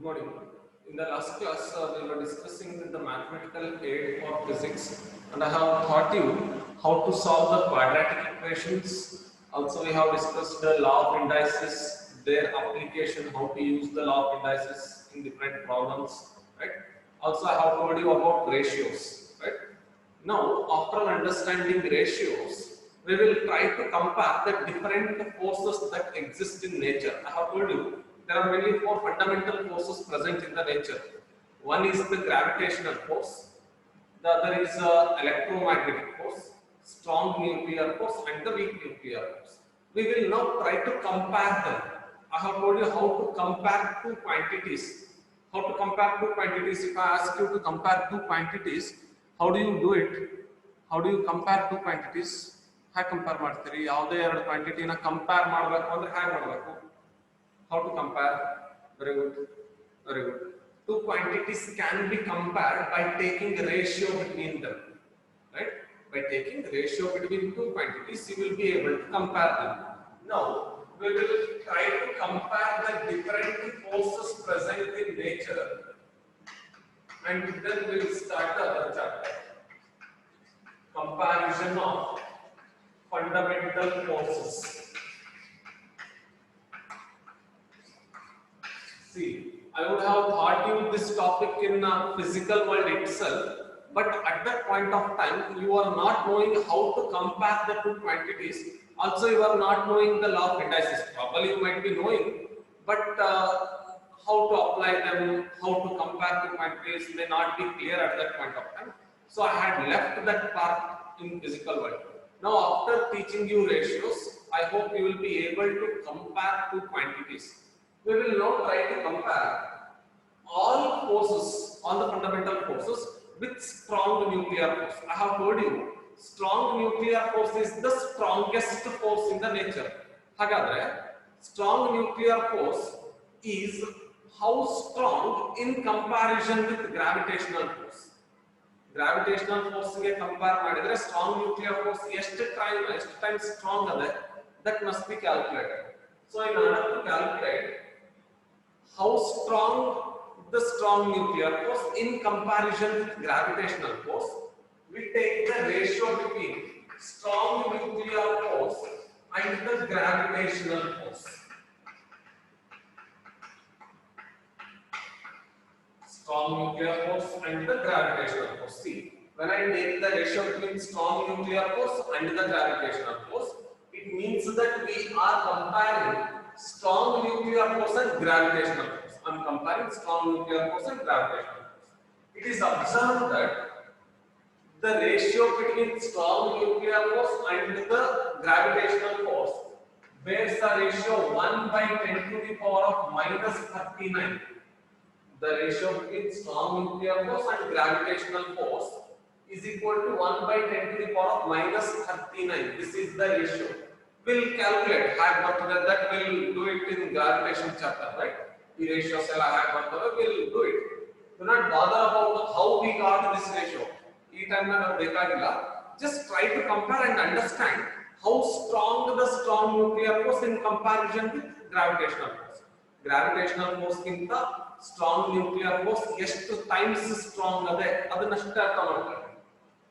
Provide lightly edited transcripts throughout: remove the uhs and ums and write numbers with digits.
Good morning. In the last class, we were discussing the mathematical aid for physics, and I have taught you how to solve the quadratic equations. Also, we have discussed the law of indices, their application, how to use the law of indices in different problems, right? Also, I have told you about ratios, right? Now, after understanding ratios, we will try to compare the different forces that exist in nature. I have told you there are mainly four fundamental forces present in the nature. One is the gravitational force, the other is electromagnetic force, strong nuclear force, and the weak nuclear force. We will now try to compare them. I have told you how to compare two quantities. How to compare two quantities? If I ask you to compare two quantities, how do you do it? How do you compare two quantities? ಹೇಗೆ compare ಮಾಡ್ತೀರಿ? ಯಾವುದೇ ಎರಡು ಕ್ವಾಂಟಿಟಿನ compare ಮಾಡಬೇಕು ಅಂದ್ರೆ ಹೇಗೆ ಮಾಡಬೇಕು? How to compare? Very good. Very good. Two quantities can be compared by taking a ratio between them. Right? By taking the ratio between two quantities, you will be able to compare them. Now, we will try to compare the different forces present in nature, and then we will start the other chapter. Comparison of fundamental forces. See, I would have taught you this topic in physical world itself, but at that point of time, you are not knowing how to compare the two quantities. Also, you are not knowing the law of indices. Probably you might be knowing, but how to apply them, how to compare two quantities may not be clear at that point of time. So I had left that part in physical world. Now, after teaching you ratios, I hope you will be able to compare two quantities. We will now try to compare all forces, all the fundamental forces with strong nuclear force. I have told you, strong nuclear force is the strongest force in the nature. Hagadre, strong nuclear force is how strong in comparison with gravitational force. Gravitational force ಗೆ compare ಮಾಡಿದ್ರೆ strong nuclear force ಎಷ್ಟು time strong ade, that must be calculated. So in order to calculate how strong the strong nuclear force in comparison with gravitational force, we take the ratio between strong nuclear force and the gravitational force. Strong nuclear force and the gravitational force. See, when I take the ratio between strong nuclear force and the gravitational force, it means that we are comparing strong nuclear force and gravitational force. I am comparing strong nuclear force and gravitational force. It is observed that the ratio between strong nuclear force and the gravitational force bears the ratio 1 by 10 to the power of minus 39. The ratio between strong nuclear force and gravitational force is equal to 1 by 10 to the power of minus 39. This is the ratio. We'll calculate that we'll do it in gravitation chapter, right? The ratios we'll do it. Do not bother about how we got this ratio. Just try to compare and understand how strong the strong nuclear force in comparison with gravitational force. Gravitational force ಗಿಂತ strong nuclear force ಎಷ್ಟು times strong ade ಅದನ್ನಷ್ಟೇ ಅರ್ಥ ಮಾಡ್ಕೊಳ್ಳಿ.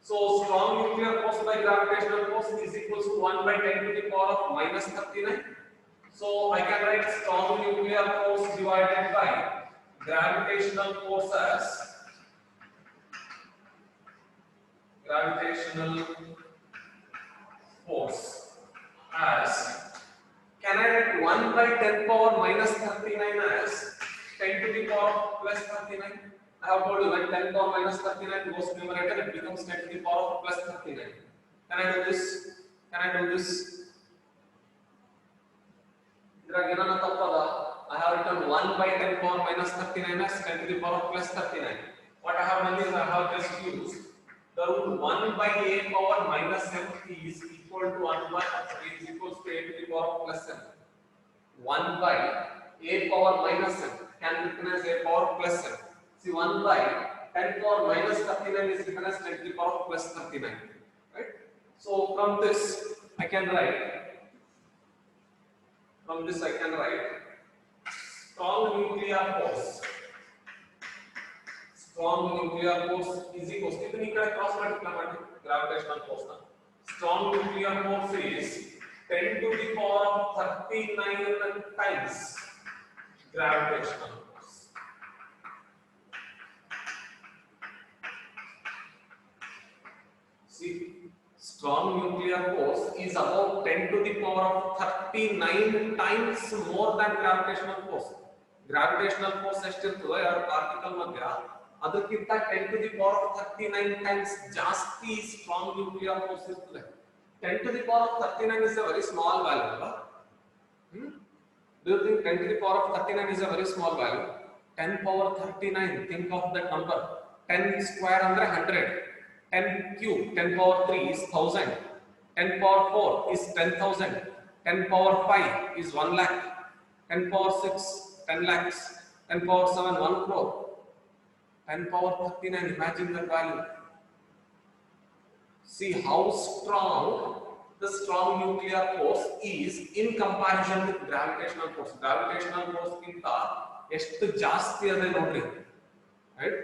So strong nuclear force by gravitational force is equals to 1 by 10 to the power of minus 39. So I can write strong nuclear force divided by gravitational force as can I write 1 by 10 power minus 39 as 10 to the power of plus 39? I have told you when 10 power minus 39 goes numerator, it becomes 10 to the power of plus 39. Can I do this? Can I do this? I have written 1 by 10 power minus 39 as 10 to the power of plus 39. What I have done is I have just used the rule 1 by a power minus m is equal to 1 by is equals to a to the power of plus m. 1 by a power minus m can be written as a power plus m. See, 1 by 10 power minus 39 is written as 10 to the power of plus 39. Right? So from this I can write strong nuclear force strong nuclear force is equals to ಇದನ್ನ ಈ ಕಡೆ cross multiply ಮಾಡಿ gravitational force ನ strong nuclear force is 10 to the power of 39 times gravitational force. See, strong nuclear force is about 10 to the power of 39 times more than gravitational force. Gravitational force ಎಷ್ಟಿರ್ತದೆ ಎರಡು particle ಮಧ್ಯ ಅದಕ್ಕಿಂತ 10 to the power of 39 times ಜಾಸ್ತಿ strong nuclear force ಇರ್ತದೆ. 10 to the power of 39 is a very small value, ಅಲ್ಲ? Do you think 10 to the power of 39 is a very small value? 10 power 39, think of that number. 10 square ಅಂದ್ರೆ 100. 10 cube, 10 power 3 is 1000. 10 power 4 is 10,000. 10 power 5 is 1 lakh. 10 power 6, 10 lakhs. 10 power 7, 1 crore. 10 power 39, imagine that value. See how strong the strong nuclear force is in comparison with gravitational force. Gravitational force ಗಿಂತ ಎಷ್ಟು ಜಾಸ್ತಿ ಅದೇ ನೋಡ್ರಿ, right?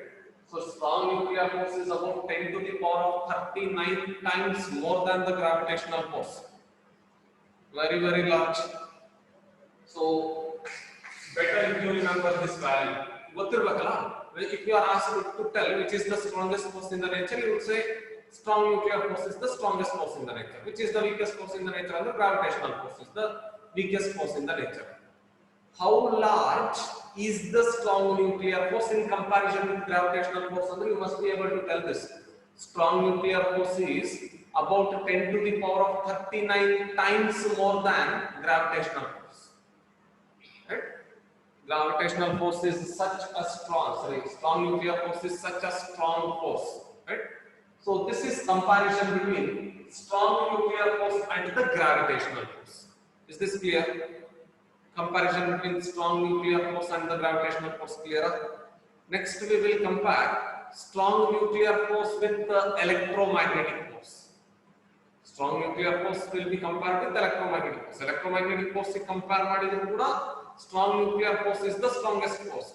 So strong nuclear force is about 10 to the power of 39 times more than the gravitational force. Very, very large. So better if you remember this value. ಗೊತ್ತಿರಬೇಕಲ್ಲ, if you are asked to tell which is the strongest force in the nature, you would say strong nuclear force is the strongest force in the nature. Which is the weakest force in the nature? And the gravitational force is the weakest force in the nature. How large is the strong nuclear force in comparison with gravitational force? And you must be able to tell this. Strong nuclear force is about 10 to the power of 39 times more than gravitational force. Right? Gravitational force is such a strong nuclear force is such a strong force. Right? So this is comparison between strong nuclear force and the gravitational force. Is this clear? Comparison between strong nuclear force and the gravitational force clear? Next we will compare strong nuclear force with the electromagnetic force. Strong nuclear force will be compared with electromagnetic force. Electromagnetic force compare ಮಾಡಿದ್ರು ಕೂಡ strong nuclear force is the strongest force.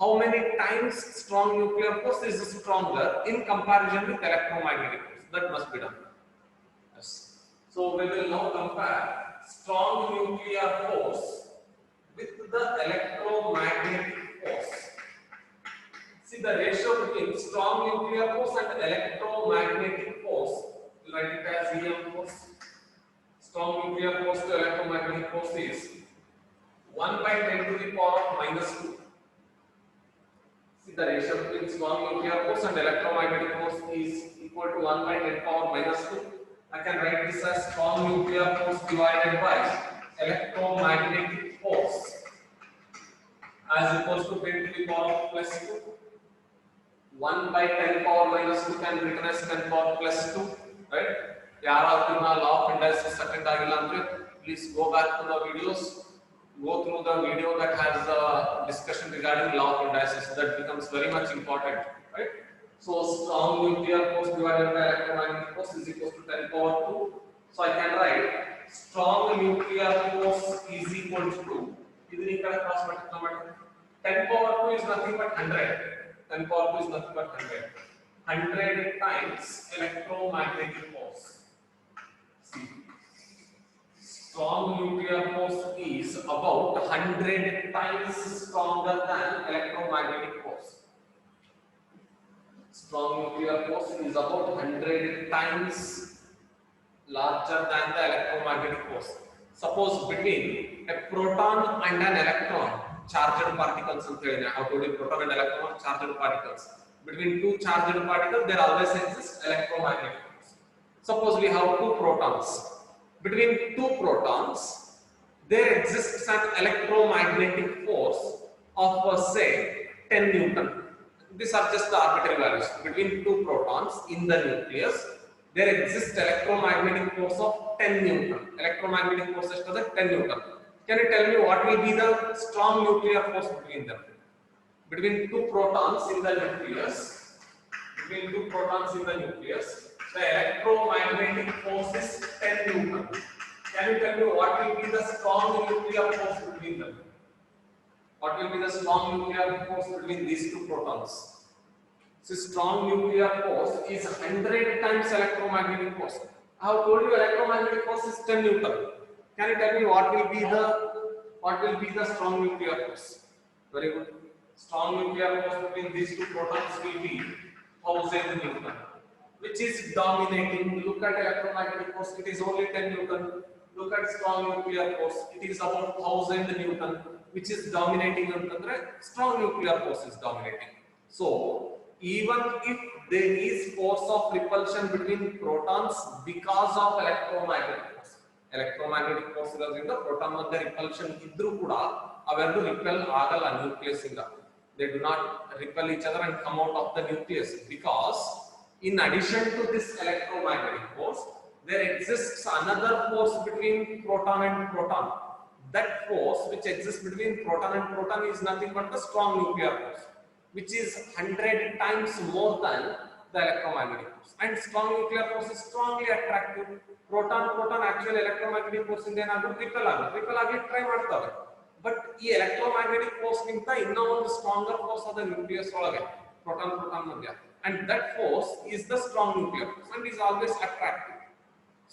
How many times strong nuclear force is stronger in comparison with electromagnetic force? That must be done. Yes. So we will now compare strong nuclear force with the electromagnetic force. See the ratio between strong nuclear force and electromagnetic force. We'll write it as EM force. Strong nuclear force to electromagnetic force is 1 by 10 to the power of minus 2. See the ratio between strong nuclear force and electromagnetic force is equal to 1 by 10 power minus 2. I can write this as strong nuclear force divided by electromagnetic force as equals to 10 to the power of plus 2. 1 by 10 power minus 2 can be written as 10 power plus 2. Right? ಯಾರಾದ್ರೂ law of indices attend ಆಗಿಲ್ಲ ಅಂದ್ರೆ please go back to the videos. Go through the video that has the discussion regarding law of indices. That becomes very much important, right? So strong nuclear force divided by electromagnetic force is equal to 10 power 2. So I can write strong nuclear force is equal to ಇದನ್ನ ಈ ಕಡೆ cross multiply ಮಾಡಿ 10 power 2 is nothing but 100. 10 power 2 is nothing but 100. 100 times electromagnetic force. See, strong nuclear force is about 100 times stronger than electromagnetic force. Strong nuclear force is about 100 times larger than the electromagnetic force. Suppose between a proton and an electron, charged particles anta helina. How to do proton and electron are charged particles. Between two charged particles there always exists electromagnetic force. Suppose we have two protons. Between two protons there exists an electromagnetic force of say 10 Newton. These are just the arbitrary values. Between two protons in the nucleus there exists electromagnetic force of 10 Newton. Electromagnetic force is 10 Newton. Can you tell me what will be the strong nuclear force between them? Between two protons in the nucleus, the electromagnetic force is 10 Newton. Can you tell me what will be the strong nuclear force between them? What will be the strong nuclear force between these two protons? So strong nuclear force is 100 times electromagnetic force. I have told you electromagnetic force is 10 Newton. Can you tell me what will be the strong nuclear force? Very good. Strong nuclear force between these two protons will be 1000 Newton, which is dominating. Look at electromagnetic force, it is only 10 Newton. Look at strong nuclear force, it is about 1000 Newton, which is dominating. Strong nuclear force is dominating. So, even if there is force of repulsion between protons because of electromagnetic force ಇರೋದ್ರಿಂದ proton ಮಧ್ಯೆ repulsion ಇದ್ರೂ ಕೂಡ ಅವೆರಡು repel ಆಗಲ್ಲ nucleus ಇಂದ. They do not repel each other and come out of the nucleus, because in addition to this electromagnetic force, there exists another force between proton and proton. That force which exists between proton and proton is nothing but the strong nuclear force, which is 100 times more than the electromagnetic force. And strong nuclear force is strongly attractive. Proton actually electromagnetic force ಇಂದ ಏನಾಗುತ್ತೆ repel ಆಗಿ try ಮಾಡ್ತವೆ. But ಈ electromagnetic force ಗಿಂತ ಇನ್ನೂ ಒಂದು stronger force ಅದ nucleus ಒಳಗೆ proton ಮಧ್ಯ, and that force is the strong nuclear force and is always attractive.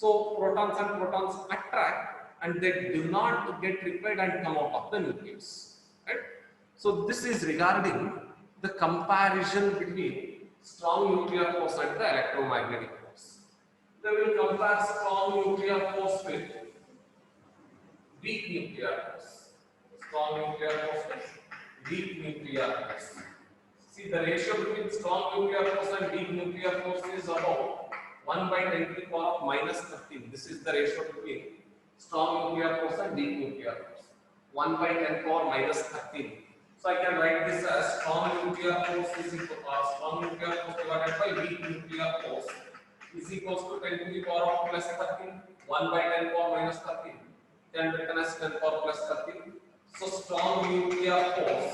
So protons and protons attract and they do not get repelled and come out of the nucleus, right? So this is regarding the comparison between strong nuclear force and the electromagnetic force. They will compare strong nuclear force with weak nuclear force. Strong nuclear force with weak nuclear force. See, the ratio between strong nuclear force and weak nuclear force is about 1 by 10 to the power of minus 13. This is the ratio between strong nuclear force and weak nuclear force. 1 by 10 power minus 13. So I can write this as strong nuclear force is equal to strong nuclear force divided by weak nuclear force is equals to 10 to the power of plus 13. 1 by 10 power minus 13. Then written as 10 power plus 13. So strong nuclear force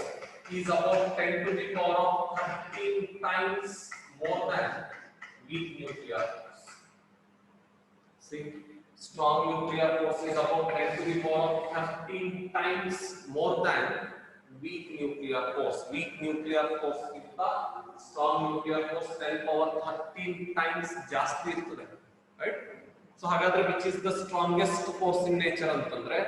is about 10 to the power of 13 times more than weak nuclear force. See, strong nuclear force is about 10 to the power of 13 times more than weak nuclear force. Weak nuclear force is the strong nuclear force 10 power 13 times ಜಾಸ್ತಿ ಇರ್ತದೆ, right? So ಹಾಗಾದ್ರೆ which is the strongest force in nature ಅಂತಂದ್ರೆ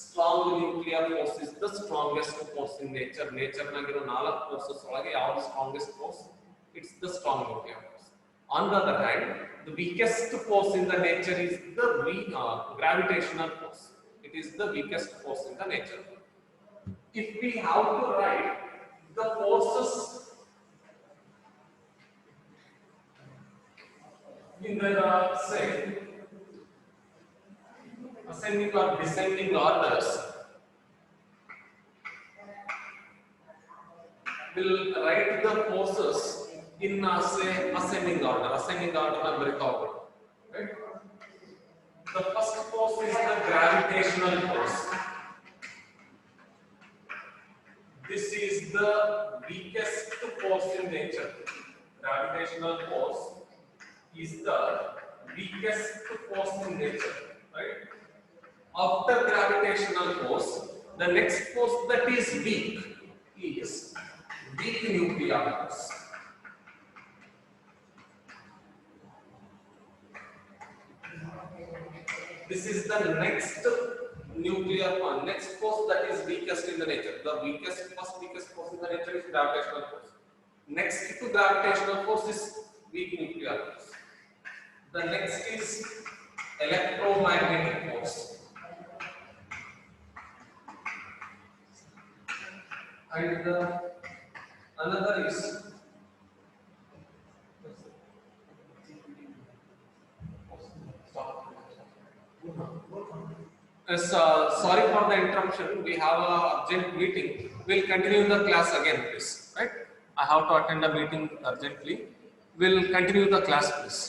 strong nuclear force is the strongest force in nature. Nature ನಾಗಿರೋ 4 forces ಒಳಗೆ ಯಾವುದು strongest force? It's the strong nuclear force. On the other hand, the weakest force in the nature is the gravitational force. It is the weakest force in the nature. If we have to write the forces in the say ascending or descending orders, will write the forces in say ascending order ಬರೀತಾವೆ, right? The first force is the gravitational force. This is the weakest force in nature. Gravitational force is the weakest force in nature, right? After gravitational force, the next force that is weak is weak nuclear force. This is the next nuclear one, next force that is weakest in the nature. The weakest force in the nature is gravitational force. Next to gravitational force is weak nuclear force. The next is electromagnetic force. And another is sorry for the interruption. We have a urgent meeting. We'll continue the class again, please. Right? I have to attend a meeting urgently. We'll continue the class, please.